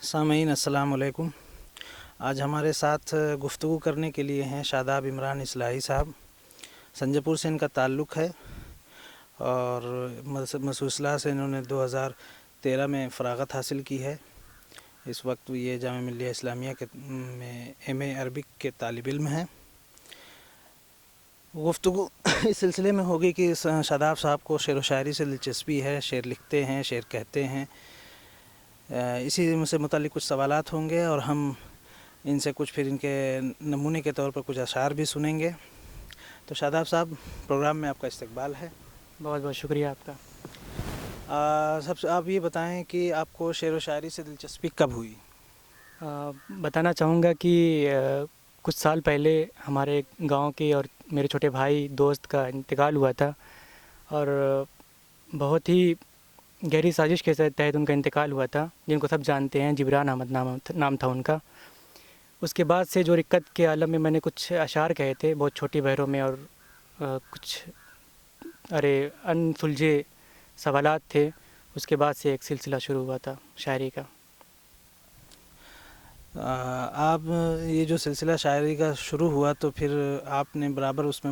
سامعین السلام علیکم. آج ہمارے ساتھ گفتگو کرنے کے لیے ہیں شاداب عمران اصلاحی صاحب. سنجے پور سے ان کا تعلق ہے اور مسوسلہ سے انہوں نے 2013 میں فراغت حاصل کی ہے. اس وقت یہ جامعہ ملیہ اسلامیہ کے میں ایم اے عربک کے طالب علم ہیں. گفتگو اس سلسلے میں ہوگی کہ شاداب صاحب کو شعر و شاعری سے دلچسپی ہے، شعر لکھتے ہیں، شعر کہتے ہیں. اسی سے متعلق کچھ سوالات ہوں گے اور ہم ان سے کچھ پھر ان کے نمونے کے طور پر کچھ اشعار بھی سنیں گے. تو شاداب صاحب، پروگرام میں آپ کا استقبال ہے. بہت بہت شکریہ آپ کا. سب سے آپ یہ بتائیں کہ آپ کو شعر و شاعری سے دلچسپی کب ہوئی؟ بتانا چاہوں گا کہ کچھ سال پہلے ہمارے گاؤں کے اور میرے چھوٹے بھائی دوست کا انتقال ہوا تھا اور بہت ہی گہری سازش کے تحت ان کا انتقال ہوا تھا، جن کو سب جانتے ہیں. جبران احمد نام تھا ان کا. اس کے بعد سے جو رقت کے عالم میں میں نے کچھ اشعار کہے تھے بہت چھوٹی بحروں میں، اور کچھ ان سلجھے سوالات تھے. اس کے بعد سے ایک سلسلہ شروع ہوا تھا شاعری کا. آپ یہ جو سلسلہ شاعری کا شروع ہوا تو پھر آپ نے برابر اس میں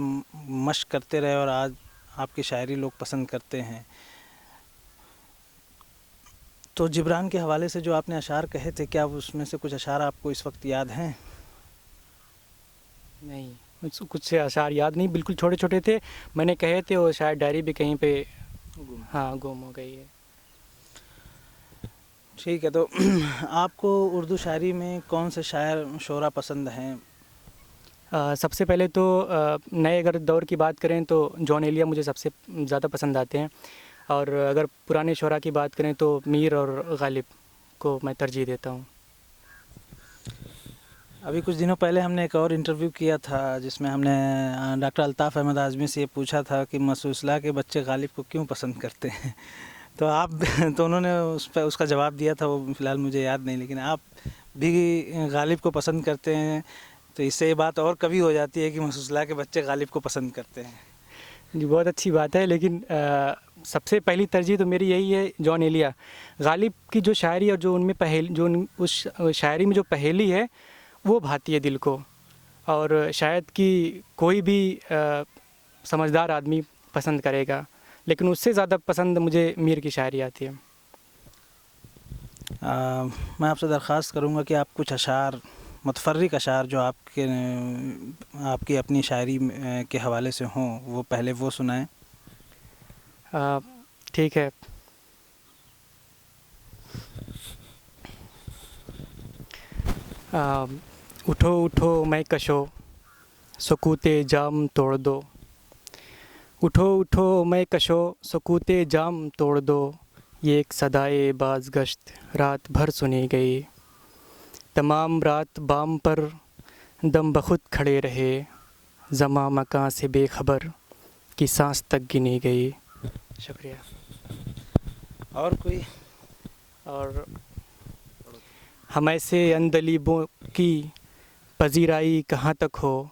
مشق کرتے رہے اور آج آپ کی شاعری لوگ پسند کرتے ہیں. تو جبران کے حوالے سے جو آپ نے اشعار کہے تھے، کیا اس میں سے کچھ اشعار آپ کو اس وقت یاد ہیں؟ نہیں، کچھ اشعار یاد نہیں، بالکل چھوٹے چھوٹے تھے. میں نے کہے تھے وہ شاید ڈائری بھی کہیں پہ گم ہو گئی ہے. ٹھیک ہے. تو آپ کو اردو شاعری میں کون سے شاعر شعراء پسند ہیں؟ سب سے پہلے تو نئے اگر دور کی بات کریں تو جون ایلیا مجھے سب سے زیادہ پسند آتے ہیں، اور اگر پرانے شعراء کی بات کریں تو میر اور غالب کو میں ترجیح دیتا ہوں. ابھی کچھ دنوں پہلے ہم نے ایک اور انٹرویو کیا تھا جس میں ہم نے ڈاکٹر الطاف احمد اعظمی سے یہ پوچھا تھا کہ مسوسلہ کے بچے غالب کو کیوں پسند کرتے ہیں. تو انہوں نے اس کا جواب دیا تھا، وہ فی الحال مجھے یاد نہیں، لیکن آپ بھی غالب کو پسند کرتے ہیں تو اس سے یہ بات اور کبھی ہو جاتی ہے کہ مسوسلہ کے بچے غالب کو پسند کرتے ہیں. جی بہت اچھی بات ہے، لیکن سب سے پہلی ترجیح تو میری یہی ہے جون ایلیا. غالب کی جو شاعری اور جو ان میں اس شاعری میں جو پہیلی ہے وہ بھاتی ہے دل کو، اور شاید کہ کوئی بھی سمجھدار آدمی پسند کرے گا، لیکن اس سے زیادہ پسند مجھے میر کی شاعری آتی ہے. میں آپ سے درخواست کروں گا کہ آپ کچھ اشعار، متفرق اشعار جو آپ کی اپنی شاعری کے حوالے سے ہوں، وہ پہلے وہ سنائیں. ٹھیک ہے. اٹھو اٹھو میں کشو سکوت جام توڑ دو. اٹھو اٹھو میں کشو سکوت جام توڑ دو. یہ ایک صدائے باز گشت رات بھر سنی گئی. تمام رات بام پر دم بخود کھڑے رہے. زماں مکاں سے بے خبر کی سانس تک گنی گئی. شکریہ. اور کوئی؟ اور ہم ایسے عندلیبوں کی پذیرائی کہاں تک ہو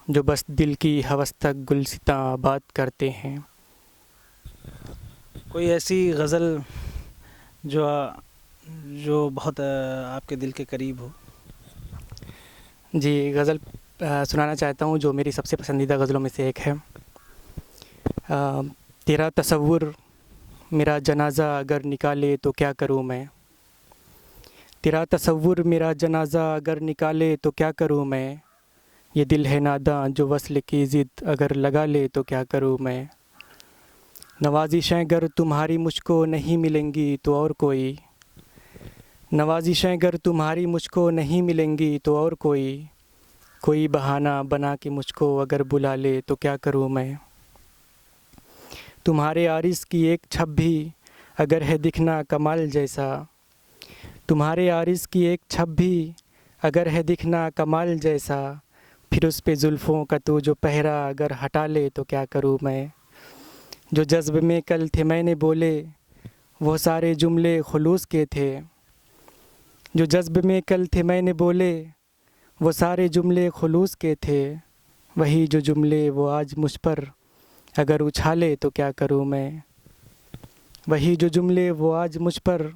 جو بس دل کی ہوس تک گلستاں آباد کرتے ہیں. کوئی ایسی غزل جو بہت آپ کے دل کے قریب ہو؟ جی غزل سنانا چاہتا ہوں جو میری سب سے پسندیدہ غزلوں میں سے ایک ہے. تیرا تصور میرا جنازہ اگر نکالے تو کیا کروں میں. تیرا تصور میرا جنازہ اگر نکالے تو کیا کروں میں. یہ دل ہے ناداں جو وصل کی ضد اگر لگا لے تو کیا کروں میں. نوازشیں گر تمہاری مجھ کو نہیں ملیں گی تو اور کوئی. نوازشیں گر تمہاری مجھ کو نہیں ملیں گی تو اور کوئی بہانہ بنا کے مجھ کو اگر بلا لے تو کیا کروں میں. تمہارے عارض کی ایک چھپ بھی اگر ہے دکھنا کمال جیسا. تمہارے عارض کی ایک چھپ بھی اگر ہے دکھنا کمال جیسا. پھر اس پہ زلفوں کا تو جو پہرا اگر ہٹا لے تو کیا کروں میں. جو جذب میں کل تھے میں نے بولے وہ سارے جملے خلوص کے تھے. جو جذب میں کل تھے میں نے بولے وہ سارے جملے خلوص کے تھے. وہی جو جملے وہ آج مجھ پر اگر اچھالے تو کیا کروں میں. وہی جو جملے وہ آج مجھ پر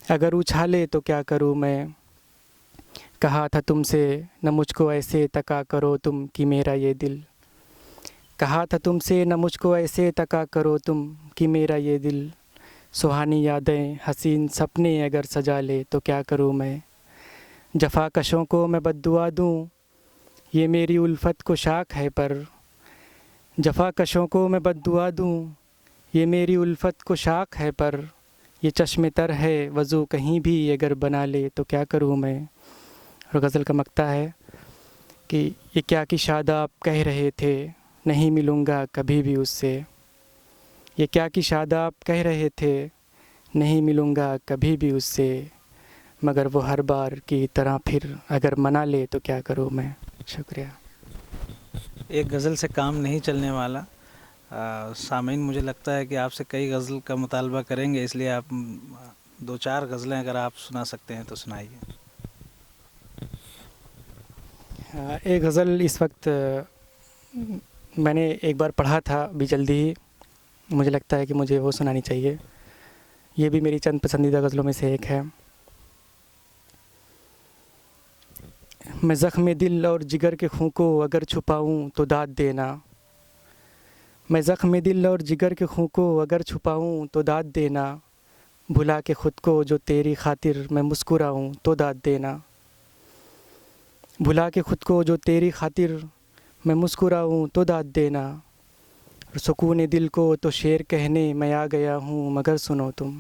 اگر اچھالے تو کیا کروں میں، کہا تھا تم سے نہ مجھ کو ایسے تکا کرو تم کہ میرا یہ دل، کہا تھا تم سے نہ مجھ کو ایسے تکا کرو تم کہ میرا یہ دل، سہانی یادیں حسین سپنے اگر سجا لے تو کیا کروں میں، جفا کشوں کو میں بد دعا دوں یہ میری الفت کو شاک ہے پر، جفا کشوں کو میں بد دعا دوں یہ میری الفت کو شاک ہے پر، یہ چشم تر ہے وضو کہیں بھی اگر بنا لے تو کیا کروں میں۔ اور غزل کا مقطع ہے کہ یہ کیا کہ شاداب کہہ رہے تھے نہیں ملوں گا کبھی بھی اس سے، یہ کیا کہ شاداب کہہ رہے تھے نہیں ملوں گا کبھی بھی اس سے، مگر وہ ہر بار کی طرح پھر اگر منا لے تو کیا کروں میں۔ شکریہ۔ ایک غزل سے کام نہیں چلنے والا، سامعین مجھے لگتا ہے کہ آپ سے کئی غزل کا مطالبہ کریں گے، اس لیے آپ 2-4 غزلیں اگر آپ سنا سکتے ہیں تو سنائیے۔ ایک غزل اس وقت میں نے ایک بار پڑھا تھا ابھی جلدی ہی، مجھے لگتا ہے کہ مجھے وہ سنانی چاہیے، یہ بھی میری چند پسندیدہ غزلوں میں سے ایک ہے۔ میں زخم دل اور جگر کے خوں کو اگر چھپاؤں تو داد دینا، میں زخم دل اور جگر کے خوں کو اگر چھپاؤں تو داد دینا، بھلا کے خود کو جو تیری خاطر میں مسکراؤں تو داد دینا، بھلا کے خود کو جو تیری خاطر میں مسکراؤں تو داد دینا، اور سکون دل کو تو شعر کہنے میں آ گیا ہوں مگر سنو تم،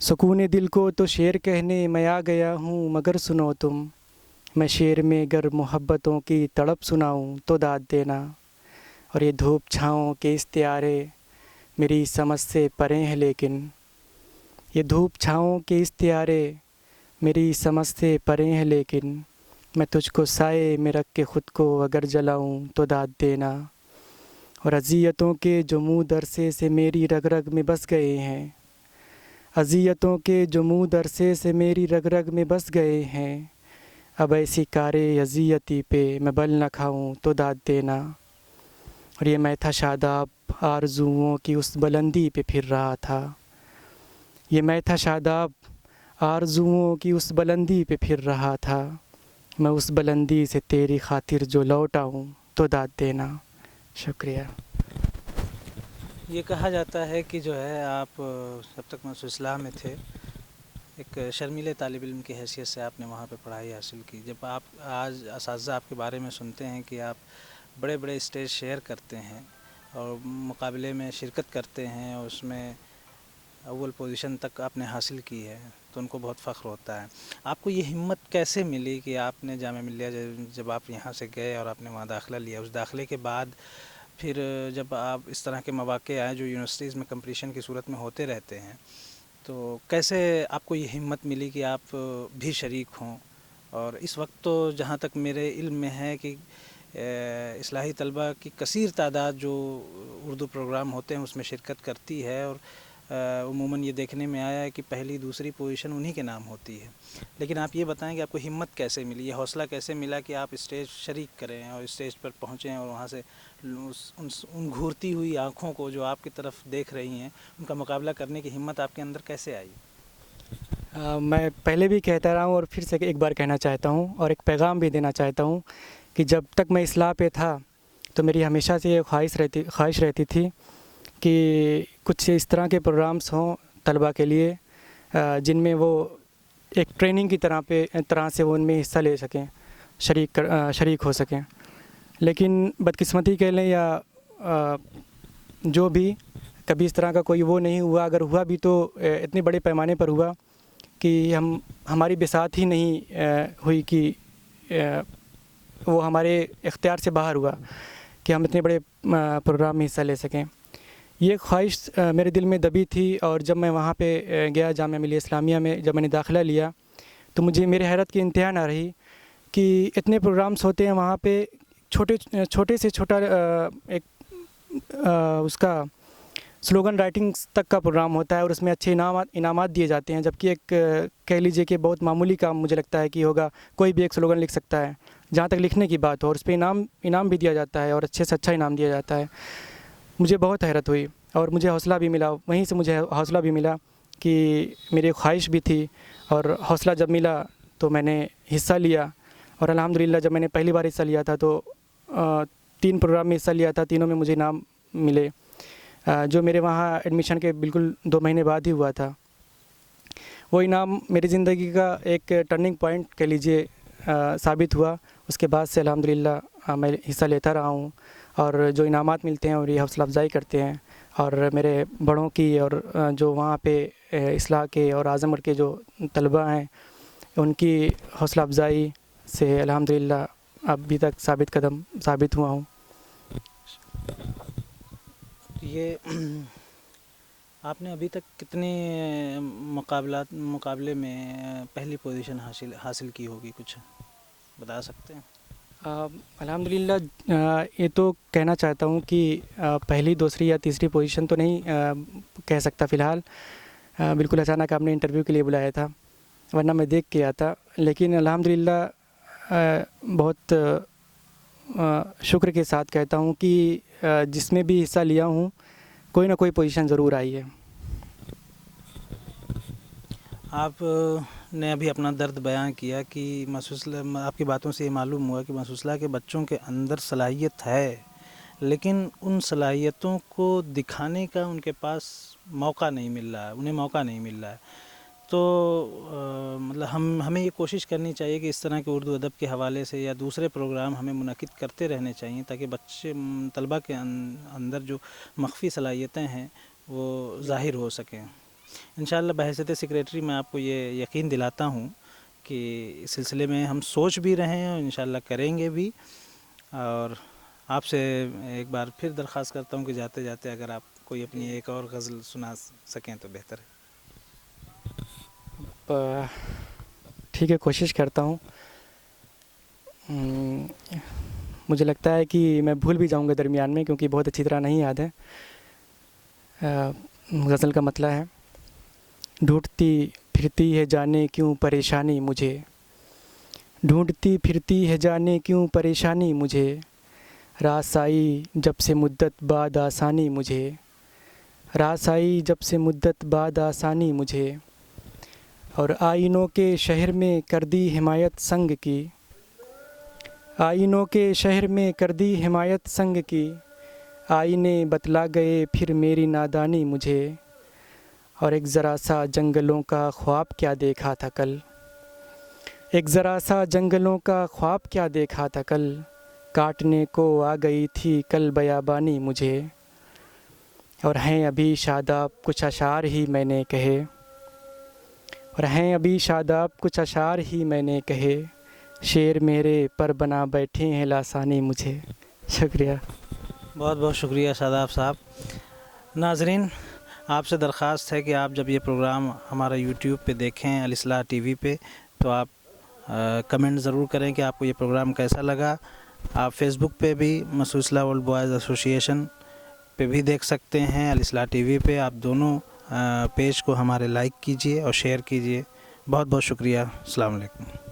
سکون دل کو تو شعر کہنے میں آ گیا ہوں مگر سنو تم، میں شعر میں گر محبتوں کی تڑپ سناؤں تو داد دینا، اور یہ دھوپ چھاؤں کے استعارے میری سمجھ سے پرے ہیں لیکن، یہ دھوپ چھاؤں کے استعارے میری سمجھ سے پرے ہیں لیکن، میں تجھ کو سائے میں رکھ کے خود کو اگر جلاؤں تو داد دینا، اور اذیتوں کے جو منہ درسے سے میری رگ رگ میں بس گئے ہیں، اذیتوں کے جو منہ درسے سے میری رگ رگ میں بس گئے ہیں، اب ایسی کارے اذیتی پہ میں بل نہ کھاؤں تو داد دینا، اور یہ میں تھا شاداب آرزوؤں کی اس بلندی پہ پھر رہا تھا، یہ میں تھا شاداب آرزوؤں کی اس بلندی پہ پھر رہا تھا، میں اس بلندی سے تیری خاطر جو لوٹ آؤں تو داد دینا۔ شکریہ۔ یہ کہا جاتا ہے کہ جو ہے آپ جب تک مسجد اصلاح میں تھے ایک شرمیلے طالب علم کی حیثیت سے آپ نے وہاں پہ پڑھائی حاصل کی، جب آپ آج اساتذہ آپ کے بارے میں سنتے ہیں کہ آپ بڑے بڑے اسٹیج شیئر کرتے ہیں اور مقابلے میں شرکت کرتے ہیں اور اس میں اول پوزیشن تک آپ نے حاصل کی ہے تو ان کو بہت فخر ہوتا ہے۔ آپ کو یہ ہمت کیسے ملی کہ آپ نے جامعہ ملیہ جب آپ یہاں سے گئے اور آپ نے وہاں داخلہ لیا، اس داخلے کے بعد پھر جب آپ اس طرح کے مواقع آئے جو یونیورسٹیز میں کمپٹیشن کی صورت میں ہوتے رہتے ہیں، تو کیسے آپ کو یہ ہمت ملی کہ آپ بھی شریک ہوں؟ اور اس وقت تو جہاں تک میرے علم میں ہے کہ اصلاحی طلبہ کی کثیر تعداد جو اردو پروگرام ہوتے ہیں اس میں شرکت کرتی ہے، اور عموماً یہ دیکھنے میں آیا ہے کہ پہلی دوسری پوزیشن انہی کے نام ہوتی ہے، لیکن آپ یہ بتائیں کہ آپ کو ہمت کیسے ملی، یہ حوصلہ کیسے ملا کہ آپ اسٹیج شریک کریں اور اسٹیج پر پہنچیں اور وہاں سے ان گھورتی ہوئی آنکھوں کو جو آپ کی طرف دیکھ رہی ہیں ان کا مقابلہ کرنے کی ہمت آپ کے اندر کیسے آئی؟ میں پہلے بھی کہتا رہا ہوں اور پھر سے ایک بار کہنا چاہتا ہوں اور ایک پیغام بھی دینا چاہتا ہوں کہ جب تک میں اصلاح پہ تھا تو میری ہمیشہ سے یہ خواہش رہتی تھی کہ کچھ اس طرح کے پروگرامس ہوں طلباء کے لیے جن میں وہ ایک ٹریننگ کی طرح سے وہ ان میں حصہ لے سکیں، شریک ہو سکیں، لیکن بدقسمتی کہہ لیں یا جو بھی کبھی اس طرح کا کوئی وہ نہیں ہوا، اگر ہوا بھی تو اتنے بڑے پیمانے پر ہوا کہ ہماری بساط ہی نہیں ہوئی کہ وہ ہمارے اختیار سے باہر ہوا کہ ہم اتنے بڑے پروگرام میں حصہ لے سکیں۔ یہ خواہش میرے دل میں دبی تھی، اور جب میں وہاں پہ گیا جامعہ ملیہ اسلامیہ میں جب میں نے داخلہ لیا تو مجھے میرے حیرت کی انتہا نہ رہی کہ اتنے پروگرامس ہوتے ہیں وہاں پہ، چھوٹے سے چھوٹا ایک اس کا سلوگن رائٹنگ تک کا پروگرام ہوتا ہے اور اس میں اچھے انعامات دیے جاتے ہیں، جبکہ ایک کہہ لیجئے کہ بہت معمولی کام مجھے لگتا ہے کہ ہوگا، کوئی بھی ایک سلوگن لکھ سکتا ہے جہاں تک لکھنے کی بات ہو، اور اس پہ انعام بھی دیا جاتا ہے اور اچھے سے اچھا انعام دیا جاتا ہے۔ مجھے بہت حیرت ہوئی اور مجھے حوصلہ بھی ملا، وہیں سے مجھے حوصلہ بھی ملا کہ میری خواہش بھی تھی اور حوصلہ جب ملا تو میں نے حصہ لیا، اور الحمدللہ جب میں نے پہلی بار حصہ لیا تھا تو 3 پروگرام میں حصہ لیا تھا، تینوں میں مجھے انعام ملے، جو میرے وہاں ایڈمیشن کے بالکل 2 مہینے بعد ہی ہوا تھا۔ وہ انعام میری زندگی کا ایک ٹرننگ پوائنٹ کہہ لیجیے ثابت ہوا۔ اس کے بعد سے الحمدللہ میں حصہ لیتا رہا ہوں، اور جو انعامات ملتے ہیں اور یہ حوصلہ افزائی کرتے ہیں، اور میرے بڑوں کی اور جو وہاں پہ اصلاح کے اور اعظم گڑھ کے جو طلباء ہیں ان کی حوصلہ افزائی سے الحمدللہ ابھی تک ثابت ہوا ہوں۔ یہ آپ نے ابھی تک کتنے مقابلے میں پہلی پوزیشن حاصل کی ہوگی، کچھ بتا سکتے ہیں؟ الحمدللہ یہ تو کہنا چاہتا ہوں کہ پہلی، دوسری یا تیسری پوزیشن تو نہیں کہہ سکتا فی الحال، بالکل اچانک آپ نے انٹرویو کے لیے بلایا تھا، ورنہ میں دیکھ کے آتا، لیکن الحمدللہ بہت شکر کے ساتھ کہتا ہوں کہ جس میں بھی حصہ لیا ہوں کوئی نہ کوئی پوزیشن ضرور آئی ہے۔ آپ نے ابھی اپنا درد بیان کیا کہ آپ کی باتوں سے یہ معلوم ہوا کہ مسوسلہ کے بچوں کے اندر صلاحیت ہے، لیکن ان صلاحیتوں کو دکھانے کا ان کے پاس موقع نہیں مل رہا ہے، انہیں موقع نہیں مل رہا ہے۔ تو مطلب ہمیں یہ کوشش کرنی چاہیے کہ اس طرح کے اردو ادب کے حوالے سے یا دوسرے پروگرام ہمیں منعقد کرتے رہنے چاہیے، تاکہ طلباء کے اندر جو مخفی صلاحیتیں ہیں وہ ظاہر ہو سکیں۔ انشاءاللہ بحیثیت سیکریٹری میں آپ کو یہ یقین دلاتا ہوں کہ اس سلسلے میں ہم سوچ بھی رہے ہیں اور انشاءاللہ کریں گے بھی، اور آپ سے ایک بار پھر درخواست کرتا ہوں کہ جاتے جاتے اگر آپ کوئی اپنی ایک اور غزل سنا سکیں تو بہتر ہے۔ ٹھیک ہے، کوشش کرتا ہوں۔ مجھے لگتا ہے کہ میں بھول بھی جاؤں گا درمیان میں، کیونکہ بہت اچھی طرح نہیں یاد ہے۔ غزل کا مطلب ہے: ڈھونڈتی پھرتی ہے جانے کیوں پریشانی مجھے، ڈھونڈتی پھرتی ہے جانے کیوں پریشانی مجھے، راس آئی جب سے مدت بعد آسانی مجھے، راس آئی جب سے مدت بعد آسانی مجھے، اور آئینوں کے شہر میں کر دی حمایت سنگ کی، آئینوں کے شہر میں کر دی حمایت سنگ کی، آئینے بتلا گئے پھر میری نادانی مجھے، اور ایک ذرا سا جنگلوں کا خواب کیا دیکھا تھا کل، ایک ذرا سا جنگلوں کا خواب کیا دیکھا تھا کل، کاٹنے کو آ گئی تھی کل بیابانی مجھے، اور ہیں ابھی شاداب کچھ اشعار ہی میں نے کہے، اور ہیں ابھی شاداب کچھ اشعار ہی میں نے کہے، شعر میرے پر بنا بیٹھے ہیں لاسانی مجھے۔ شکریہ، بہت بہت شکریہ شاداب صاحب۔ ناظرین، آپ سے درخواست ہے کہ آپ جب یہ پروگرام ہمارا یوٹیوب پہ دیکھیں الاصلاح ٹی وی پہ، تو آپ کمنٹ ضرور کریں کہ آپ کو یہ پروگرام کیسا لگا۔ آپ فیس بک پہ بھی مسوسلہ اولڈ بوائز ایسوسی ایشن پہ بھی دیکھ سکتے ہیں، الاصلاح ٹی وی پہ۔ آپ دونوں پیج کو ہمارے لائک کیجئے اور شیئر کیجئے۔ بہت بہت شکریہ۔ السلام علیکم۔